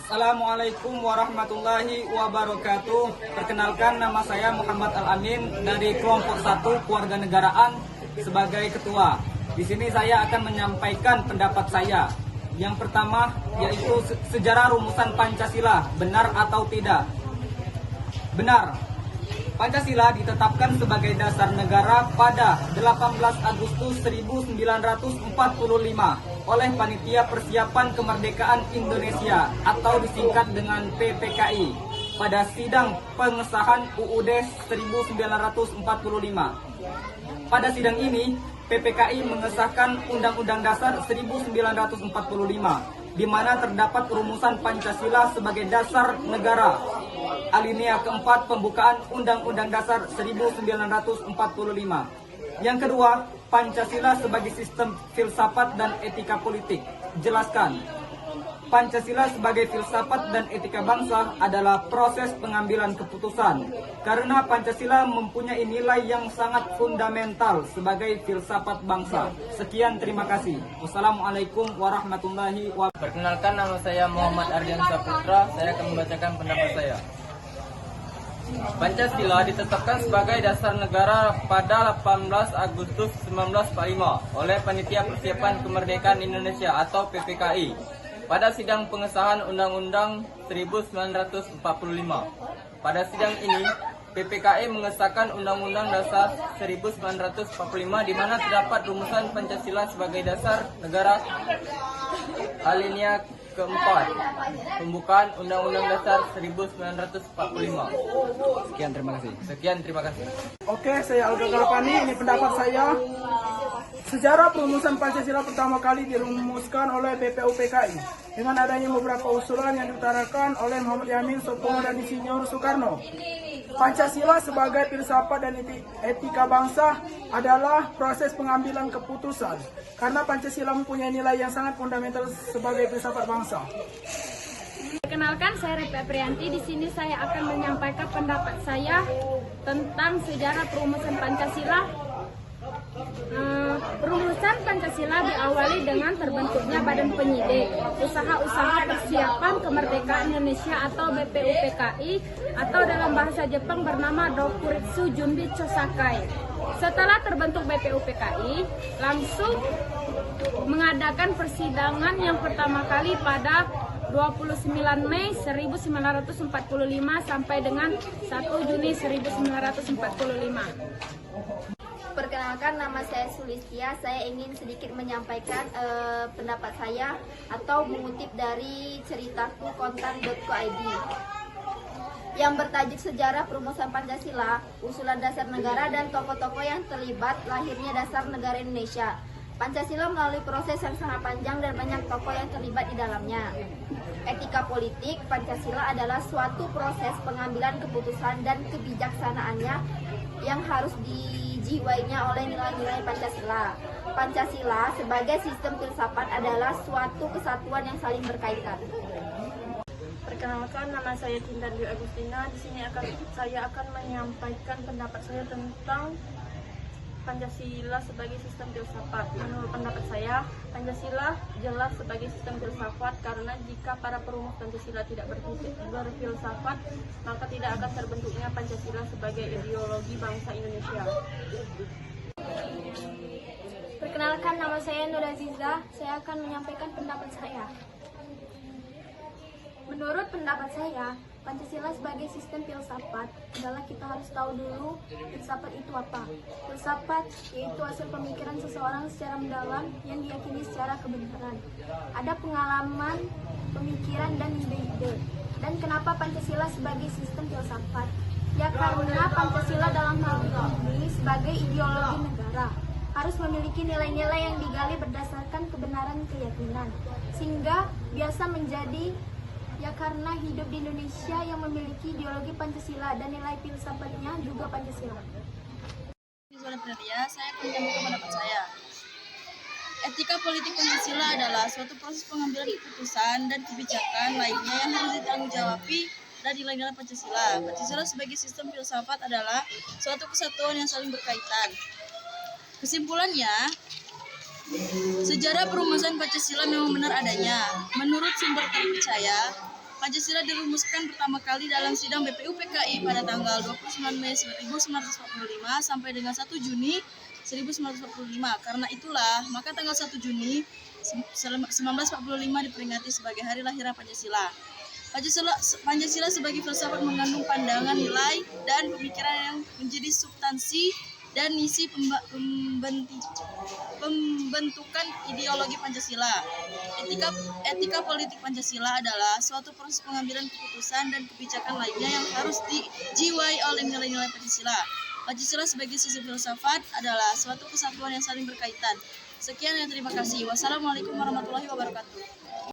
Assalamualaikum warahmatullahi wabarakatuh. Perkenalkan, nama saya Muhammad Al-Amin dari kelompok 1 Kewarganegaraan sebagai ketua. Di sini saya akan menyampaikan pendapat saya. Yang pertama yaitu sejarah rumusan Pancasila, benar atau tidak? Benar. Pancasila ditetapkan sebagai dasar negara pada 18 Agustus 1945 oleh Panitia Persiapan Kemerdekaan Indonesia atau disingkat dengan PPKI pada sidang pengesahan UUD 1945. Pada sidang ini, PPKI mengesahkan Undang-Undang Dasar 1945 di mana terdapat rumusan Pancasila sebagai dasar negara. Alinea keempat pembukaan Undang-Undang Dasar 1945. Yang kedua, Pancasila sebagai sistem filsafat dan etika politik. Jelaskan. Pancasila sebagai filsafat dan etika bangsa adalah proses pengambilan keputusan. Karena Pancasila mempunyai nilai yang sangat fundamental sebagai filsafat bangsa. Sekian, terima kasih. Wassalamualaikum warahmatullahi wabarakatuh. Perkenalkan, nama saya Muhammad Ardian Saputra. Saya akan membacakan pendapat saya. Pancasila ditetapkan sebagai dasar negara pada 18 Agustus 1945 oleh Panitia Persiapan Kemerdekaan Indonesia atau PPKI pada sidang pengesahan Undang-Undang 1945. Pada sidang ini, PPKI mengesahkan Undang-Undang Dasar 1945 di mana terdapat rumusan Pancasila sebagai dasar negara. Alinea keempat pembukaan Undang-Undang Dasar 1945. Sekian, terima kasih. Oke, saya Alga Galpani. Ini pendapat saya. Sejarah perumusan Pancasila pertama kali dirumuskan oleh BPUPKI dengan adanya beberapa usulan yang diutarakan oleh Muhammad Yamin, Soekarno, dan Insinyur Soekarno. Pancasila sebagai filsafat dan etika bangsa adalah proses pengambilan keputusan karena Pancasila mempunyai nilai yang sangat fundamental sebagai filsafat bangsa. Perkenalkan, saya Repi Aprianti. Di sini saya akan menyampaikan pendapat saya tentang sejarah perumusan Pancasila. Perumusan Pancasila diawali dengan terbentuknya Badan Penyidik Usaha-Usaha Persiapan Kemerdekaan Indonesia atau BPUPKI atau dalam bahasa Jepang bernama Dokuritsu Junbi Chosakai. Setelah terbentuk BPUPKI, langsung mengadakan persidangan yang pertama kali pada 29 Mei 1945 sampai dengan 1 Juni 1945. Perkenalkan, nama saya Sulistia. Saya ingin sedikit menyampaikan pendapat saya atau mengutip dari ceritaku.kontan.co.id yang bertajuk Sejarah Perumusan Pancasila, Usulan Dasar Negara dan Tokoh-tokoh yang terlibat lahirnya Dasar Negara Indonesia. Pancasila melalui proses yang sangat panjang dan banyak tokoh yang terlibat di dalamnya. Etika politik, Pancasila adalah suatu proses pengambilan keputusan dan kebijaksanaannya yang harus dijiwainya oleh nilai-nilai Pancasila. Pancasila sebagai sistem filsafat adalah suatu kesatuan yang saling berkaitan. Perkenalkan, nama saya Cinta Dwi Agustina. Di sini saya akan menyampaikan pendapat saya tentang Pancasila sebagai sistem filsafat. Menurut pendapat saya, Pancasila jelas sebagai sistem filsafat karena jika para perumus Pancasila tidak berfilsafat, maka tidak akan terbentuknya Pancasila sebagai ideologi bangsa Indonesia. Perkenalkan, nama saya Nur Aziza. Saya akan menyampaikan pendapat saya. Menurut pendapat saya, Pancasila sebagai sistem filsafat adalah kita harus tahu dulu filsafat itu apa. Filsafat yaitu hasil pemikiran seseorang secara mendalam yang diyakini secara kebenaran. Ada pengalaman, pemikiran, dan ide-ide. Dan kenapa Pancasila sebagai sistem filsafat? Ya karena Pancasila dalam hal ini sebagai ideologi negara harus memiliki nilai-nilai yang digali berdasarkan kebenaran keyakinan, sehingga biasa menjadi ya karena hidup di Indonesia yang memiliki ideologi Pancasila dan nilai filsafatnya juga Pancasila. Saya akan menyampaikan pendapat saya. Etika politik Pancasila adalah suatu proses pengambilan keputusan dan kebijakan lainnya yang harus ditanggungjawab dan nilai-nilai Pancasila. Pancasila sebagai sistem filsafat adalah suatu kesatuan yang saling berkaitan. Kesimpulannya, sejarah perumusan Pancasila memang benar adanya. Menurut sumber terpercaya, Pancasila dirumuskan pertama kali dalam sidang BPU PKI pada tanggal 29 Mei 1945 sampai dengan 1 Juni 1945. Karena itulah, maka tanggal 1 Juni 1945 diperingati sebagai hari lahirnya Pancasila. Pancasila sebagai filsafat mengandung pandangan, nilai, dan pemikiran yang menjadi substansi dan misi pembentukan ideologi Pancasila. Etika politik Pancasila adalah suatu proses pengambilan keputusan dan kebijakan lainnya yang harus dijiwai oleh nilai-nilai Pancasila. Pancasila sebagai sistem filsafat adalah suatu kesatuan yang saling berkaitan. Sekian dan terima kasih. Wassalamualaikum warahmatullahi wabarakatuh.